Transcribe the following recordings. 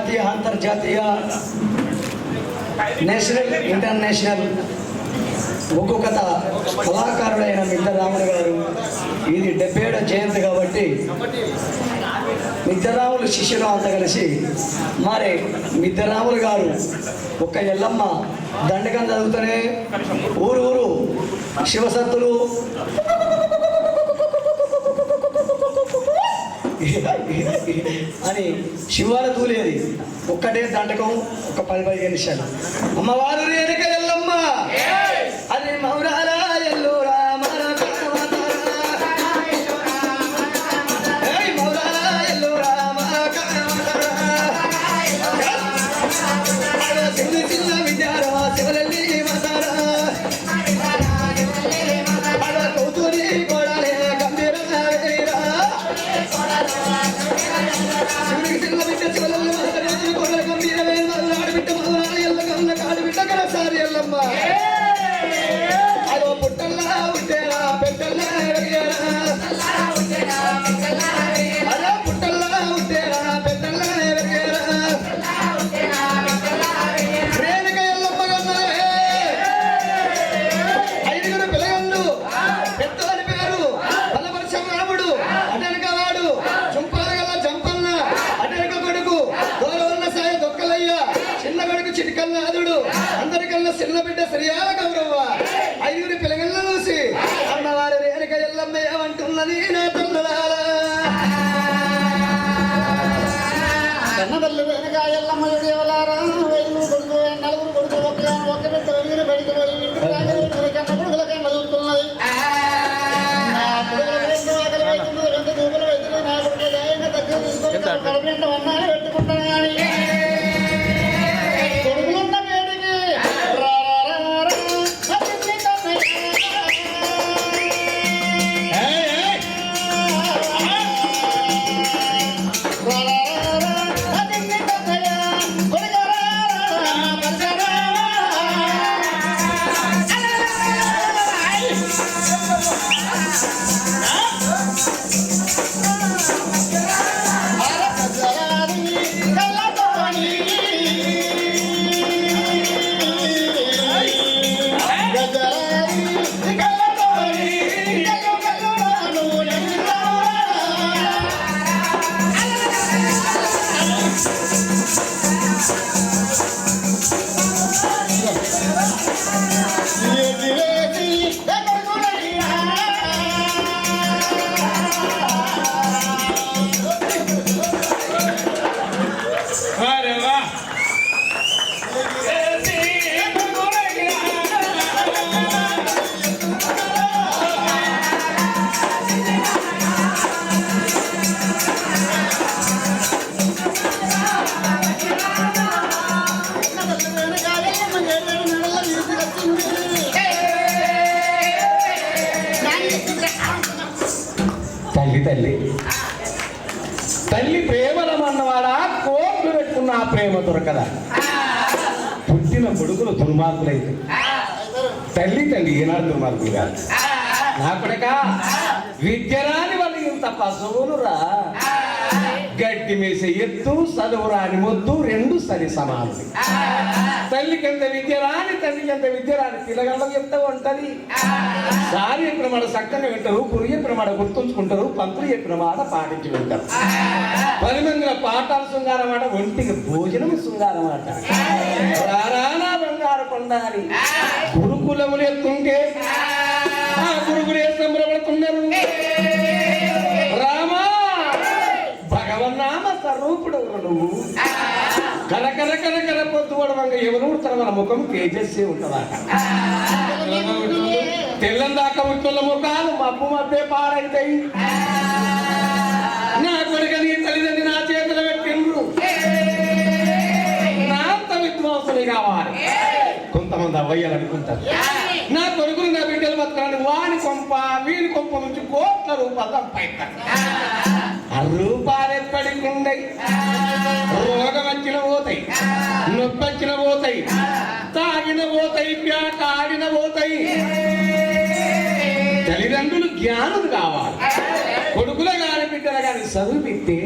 జాతీయ అంతర్జాతీయ national international ఒక్కొక్క కళాకారుడైన మిద్దరాములు గారు ఇది 70వ జయంతి కాబట్టి మిద్దరాములు శిష్యులు అంతా కలిసి మరి మిద్దరాములు గారు ఒక్క ఎల్లమ్మ దండకం చదువుతూనే ఊరు ఊరు శివసత్తులు అని శివాలు తూలేది ఒక్కటే దండకం ఒక 10-15 నిమిషాలు. అమ్మవారు రేణుక ఎల్లమ్మ అది మౌరాల ఎల్లురా అదో పుట్టల్లా ఉంటేరా పెట్టల్లా అదో పుట్టల్లా ఉంటేరా పెట్టల్లా రేణుక ఎల్లమ్మ కన్నారే 5 పిల్లగళ్ళు పెద్దవారి పేరు బలపరచం రాముడు అటెనక వాడు జంపాల గల జంపన్న అటెనక కొడుకు గౌరవన్న సాయ దొక్కలయ్య చిన్న కొడుకు చిటికల్నాథుడు అందరికన్నా చిన్న బిడ్డ శ్రీయాల గౌరవ 5 పిల్లగళ్ళ చూసి అమ్మవారి రేణుక ఎల్లమ్మ ఏమంటున్నది నా తల్లులారా కన్నదల్లి రేణుక ఎల్లమ్మ దేవలారా 5 కొడుకు 4 కొడుకు ఒక బిడ్డ వెలిగిన బయటకు వెళ్ళి కన్న కొడుకుల కన్న చూస్తున్నది నా కొడుకుల రెండు దూకులు వెళ్తుంది నా కొడుకు దాయంగా దగ్గర తీసుకొని కడపంట అన్నాన్ని పెట్టుకుంటాను కానీ కొడుకులున్న పేరుకి తల్లి తల్లి ప్రేమలమన్నవాడా కోట్లు పెట్టుకున్న ఆ ప్రేమ దొరకదా పుట్టిన కొడుకులు దుర్మార్గులైతే తల్లి ఏనాడు దుర్మార్గులు కాదు నా కొడక విద్యరాని వాళ్ళు ఇంత పశువులురా గడ్డి మేసే ఎత్తు చదువు రాని మొద్దు 2 సరి సమానం తల్లికి ఎంత విద్య రాని తల్లికి ఎంత విద్య రాని పిల్లగాళ్ళకి ఎంత ఉంటది సారి చెప్పిన మాట చక్కగా వింటారు గురు చెప్పిన మాట గుర్తుంచుకుంటారు పంతులు చెప్పిన మాట పాటించి వింటారు 10 మందిల పాఠాలు శృంగారం మాట ఒంటికి భోజనం శృంగారం మాట రారానా బంగారు కొండాలి గురుకులములు ఎత్తుంటే ఆ గురుకులు ఏ సంబరపడుతున్నారు రామా భగవన్నామ స్వరూపుడు నువ్వు కరకర కరకర పొద్దువడవంగా ఎవరు తన మన ముఖం తేజస్సే ఉంటుందా తెల్లం దాకా ఉట్టుల ముఖాలు మబ్బు మబ్బే పాడైతాయి నా కొడుకని తల్లిదండ్రి నా చేతులు పెట్టిండ్రు నా అంత విద్వాంసులు కావాలి కొంతమంది అవ్వయ్యాలనుకుంటారు నా కొడుకులు నా బిడ్డలు బతకాలని వాని కొంప వీని కొంప నుంచి కోట్ల రూపాయలు సంపాదిస్తారు ఆ రూపాయలు ఎప్పటికి ఉండయి రోగం వచ్చిన పోతాయి నొప్పి వచ్చిన పోతాయి తాగిన పోతాయి ప్యాట ఆడిన పోతాయి తల్లిదండ్రులు జ్ఞానం కావాలి కొడుకుల గాని బిడ్డల గాని చదువుపిస్తే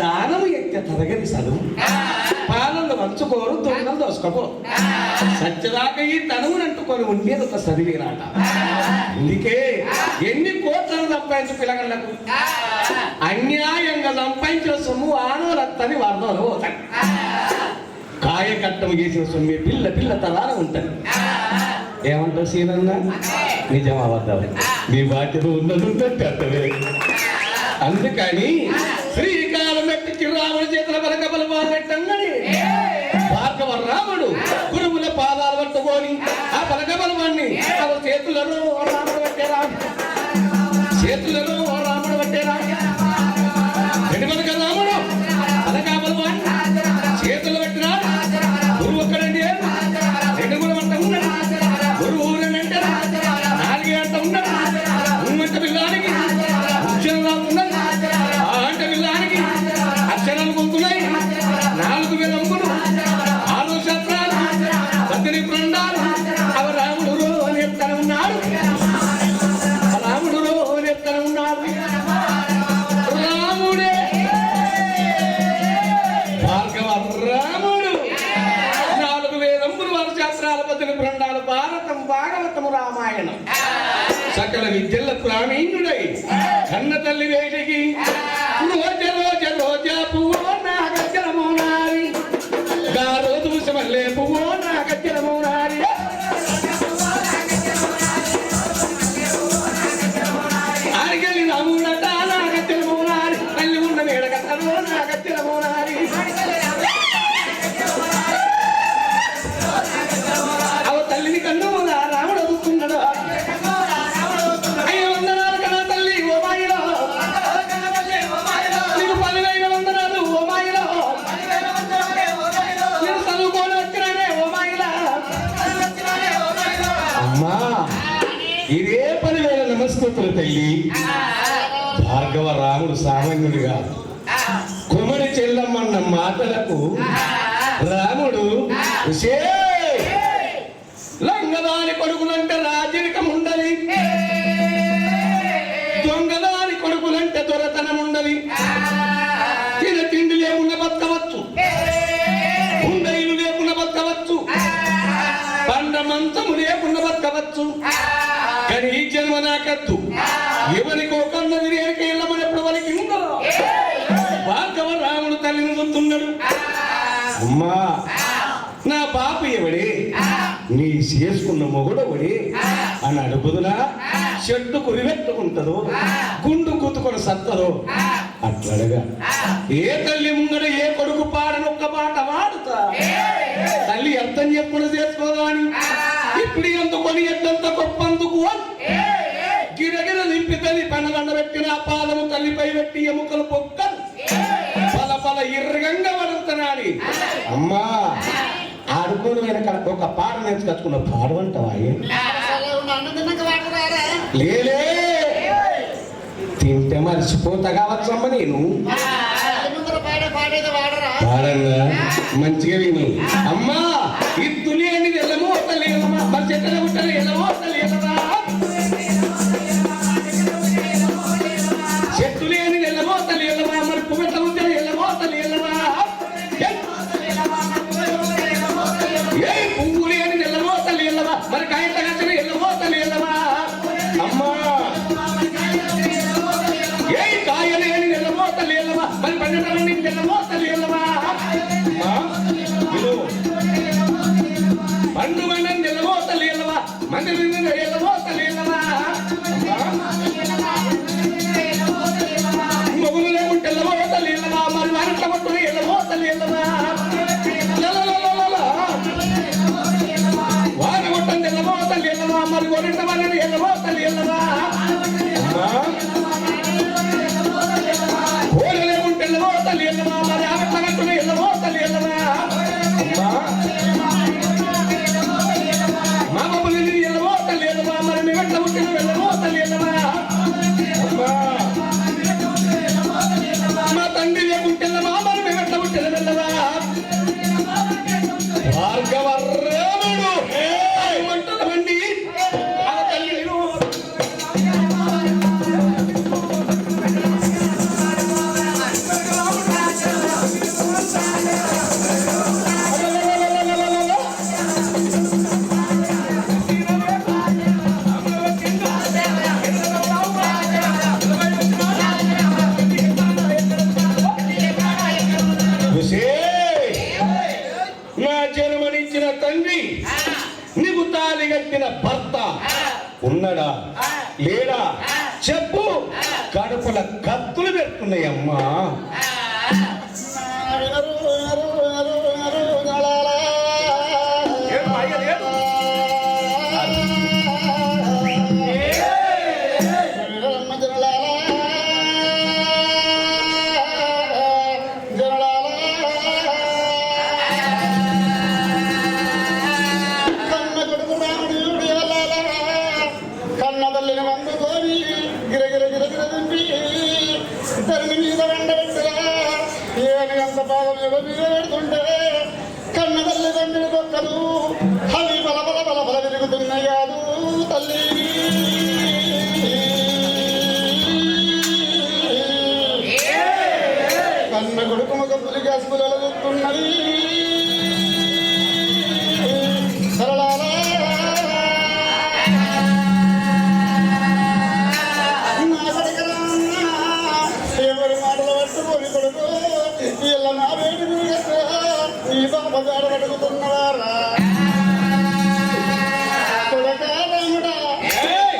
దానము ఎక్క తరగని చదువు పాలన వంచుకోరు దొంగలు దోసుకోపో సత్యదాకా ఈ తనువుని అంటుకొని ఉండేది ఒక చదివేనాట. అందుకే ఎన్ని కోట్లను సంపాదించు పిల్లగళ్ళకు అన్యాయంగా సంపాదించిన సొమ్ము ఆనోలత్తని వర్ధలు పోతాయి. కాయకట్టం చేసిన సొమ్ము పిల్ల పిల్ల తలాన ఉంటుంది. ఏమంటావు సీనన్న? నిజం అబద్ధాలు మీ బాధ్యత ఉన్నది కట్టవే. అందుకని శ్రీకాలం పెట్టి రాముడి చేతుల పలకబల పెట్టంగని భార్గవ రాముడు గురువుల పాదాలు పట్టుకొని ఆ పలకబలవాన్ని చేతులలో రాముడు పట్టేరా, చేతులలో రాముడు పట్టేరా. వెనుక రాముడు పలకబలవాన్ని చేతులు పెట్టినా గురువు ఒక్కడండి రెండు కూడా అంట ఉన్నాడు. గురువు ఊరంటే 4 గంట ఉన్నాడు. ఉన్నంత పిల్లానికి అక్షరాలు ఉన్నది. ఆ అంట పిల్లానికి అక్షరాలు కొంటున్నాయి. 4000 అంగులు 6 శస్త్రాలు 18 ప్రాండాలు. అవి రాముడు రోజు ఎత్తన ఉన్నాడు. రాముడు రోజు ఎత్తన ఉన్నాడు. రాముడే భార్గవ రాముడు 4000 అంగులు 6 శాస్త్రాలు 18 ప్రాండాలు. భారతం భాగవతము రామాయణం సకల విద్యల ప్రావీణ్యుడై కన్న తల్లి వేడికి రోజ రోజ రోజా పువ్వు నా గజ్జల మౌనారి గా రోజు సమలే పువ్వు నా గజ్జల మౌనారి. ఆరిగలి రాముడట నా గజ్జల మౌనారి తల్లి ఉన్న మేడగట్టలో నా గజ్జల మౌనారి. అవ తల్లిని కన్ను రాముడు అదుకున్నాడు. ఇదే 10,000 నమస్కృతులు తల్లి. భార్గవ రాముడు సామాన్యుడు కాదు. కుమరి చెల్లమ్మన్న మాటలకు రాముడు లంగదాని కొడుకులంటే రాజరికం ఉండలి, దొంగదాని కొడుకులంటే దొరతనం ఉండలి. తిండి లేకుండా బతకవచ్చు, ఉండయిలు లేకుండా బతకవచ్చు, పండ మంచము లేకుండా బతకవచ్చు. కానీ ఈ జన్మ నాకద్దు. ఎవరికో కన్న విరేక వెళ్ళమని ఎప్పుడు వాళ్ళకి ఉందో. భార్గవ రాముడు తల్లిని చూస్తున్నాడు. అమ్మా నా బాపు ఎవడే, నీ చేసుకున్న మొగుడవడే అని అడుగుదునా చెట్టు కురివెట్టుకుంటదో గుండు కుతుకొని సత్తదో అట్లడగా. ఏ తల్లి ముంగడ ఏ కొడుకు పాడని ఒక్క పాట వాడుతా తల్లి అర్థం చెప్పకుండా చేసుకోదాని. ఇప్పుడు ఎందుకొని ఎద్దంత గొప్పందుకు గిరగిర నింపి తల్లి పనగండ పెట్టిన పాదము తల్లిపై పెట్టి ఎముకలు పొక్కలు పల పల ఇర్రగంగా పడుతున్నాడు. అమ్మా ఆడుకోని వెనక ఒక పాట నేర్చుకొచ్చుకున్న పాడవంటావా? లేలే తింటే మర్చిపోతా కావచ్చమ్మ. నేను పాడన్నా మంచిగా విను. అమ్మా ఇద్దులే అని వెళ్ళమో తల్లి వెళ్ళమా మరి చెట్టనే ఉంటాను వెళ్ళమో తల్లి వెళ్ళమా. చెట్టు లేని వెళ్ళమో తల్లి వెళ్ళమా మరి పువ్వెట్ల ఉంటాను వెళ్ళమో తల్లి వెళ్ళమా. ఏ పువ్వు లేని వెళ్ళమో తల్లి వెళ్ళమా మరి కాయంత కచ్చని వెళ్ళమో తల్లి వెళ్ళమా. అమ్మా ఏ కాయ లేని వెళ్ళమో తల్లి వెళ్ళమా మరి పండుగ వెళ్ళమో తల్లి వెళ్ళమా. పండు మండని వెళ్ళమో తల్లి వెళ్ళమా మంది వెళ్ళమో తల్లి వెళ్ళమా. మొగులు లేకుంటే వెళ్ళమో తల్లి వెళ్ళమా మరి వారిట్ల పట్టుకుని వెళ్ళమో తల్లి వెళ్ళమా. వారి కొట్టని వెళ్ళమో తల్లి వెళ్ళమా మరి కొరిట వాళ్ళని వెళ్ళమో తల్లి వెళ్ళమా. కోళ్ళు లేకుంటే వెళ్ళమో తల్లి వెళ్ళమా మరి ఆమెట్ల కట్టుకుని వెళ్ళమో తల్లి వెళ్ళమా. మా బాబులు వెళ్ళమో తల్లి వెళ్ళమా మరి మేమెట్ల పుట్టిన వెళ్ళమో తల్లి వెళ్ళమా. మా తండ్రి లేకుంటే వెళ్ళమా మరి మేమెట్ల పుట్టిన వెళ్ళమా. భార్గవ రాముడు అంటున్నామండి. ఆ తల్లి తాలిగట్టిన భర్త ఉన్నడా లేడా చెప్పు. కడుపుల కత్తులు పెడుతున్నాయమ్మా. కన్న తల్లి తండ్రి కొక్కలు అవి బల బల బల బల విరుగుతున్నాయాదు తల్లి. కన్న కొడుకు ముఖపులి గ్యాసులు వెలుగుతున్నది. ఎవరి మాటలు పట్టుకొని కొడుకు ఇలా నా వేడి ఈ బాబగాడ అడుగుతున్నవారా కొడకారముడా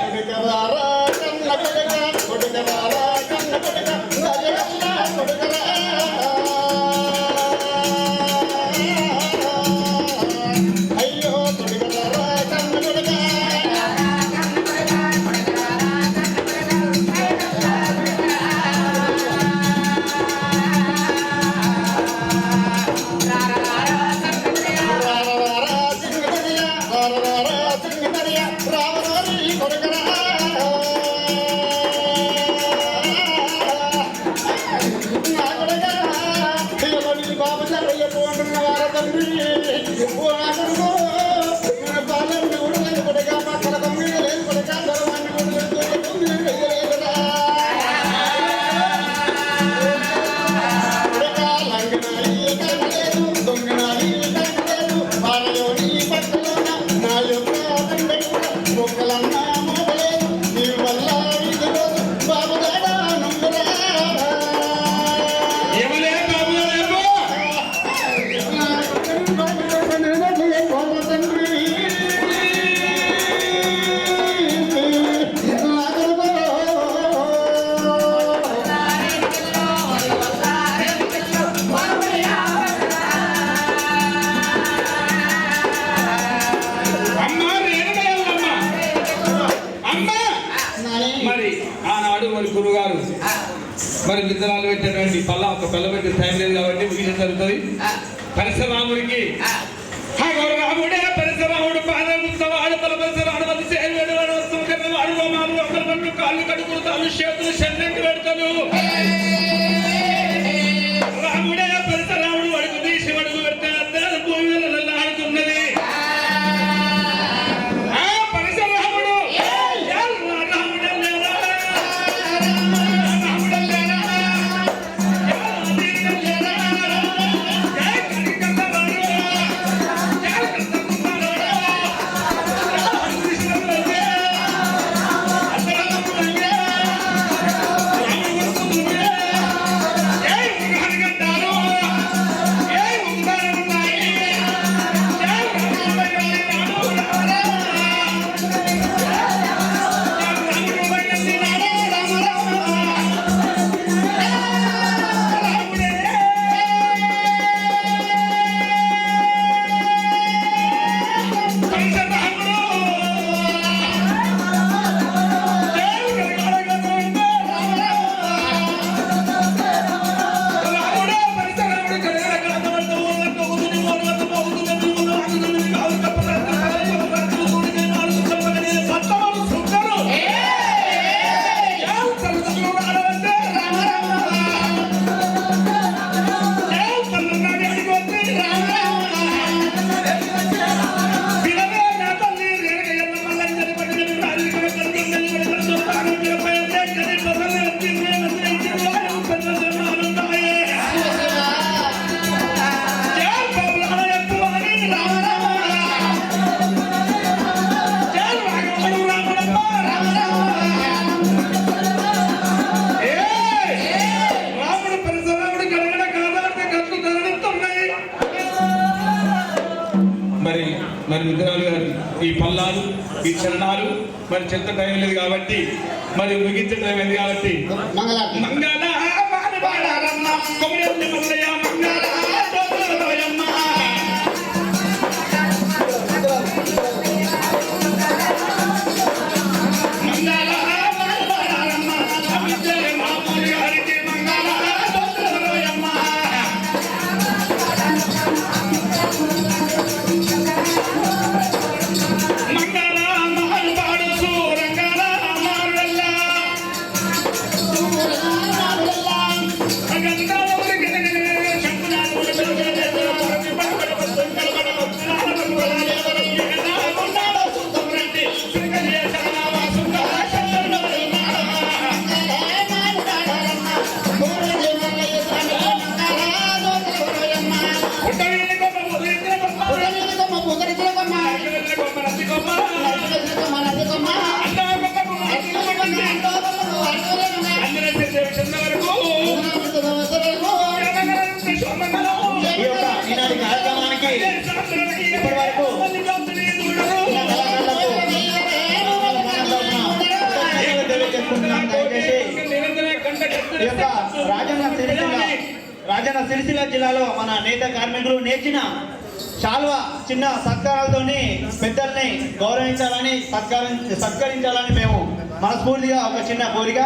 కొడుకరారా కన్న కొడుక కొడుకరారా కన్న కొడుక నజరల్లా కొడుకరా అయ్యో కొడుకరారా కన్న కొడుక మరి విత్తనాలు పెట్టినటువంటి ఒక పిల్ల పెట్టే టైం లేదు కాబట్టి ముగించడం జరుగుతుంది. పరశురాముడికి రాముడే పరశురాముడు పాదవాడు తల పరశురాడు వాడు కాళ్ళు కడుగుతాను చేతులు చెన్నెంటి పెడతాను. రాముడే పరశురాముడు అడుగు తీసి అడుగు పెడితే అద్దాలు భూమి మీద ఆడుతున్నది. ఈ పల్లాలు ఈ చరణాలు మరి చెత్త టైం లేదు కాబట్టి మరి ముగించే టైం లేదు కాబట్టి మంగళారతి. మంగళ మానవాడారమ్మ కొమరెల్లి మల్లయ్య మంగళ దోసలోయమ్మ. మంగళ మానవాడారమ్మ అమిత్య మామూలు గారికి మంగళ దోసలోయమ్మ. మంగళ మానవాడు సూరంగళ మారుడల్ల ఈ యొక్క ఈనాటి కార్యక్రమానికి ఇప్పటి వరకు ఈ యొక్క రాజన్న సిరిసిల్ల జిల్లాలో మన నేత కార్మికులు నేర్చిన శాల్వా చిన్న సత్కారాలతోని పెద్దల్ని గౌరవించాలని సత్కరించాలని మేము మనస్ఫూర్తిగా ఒక చిన్న కోరిక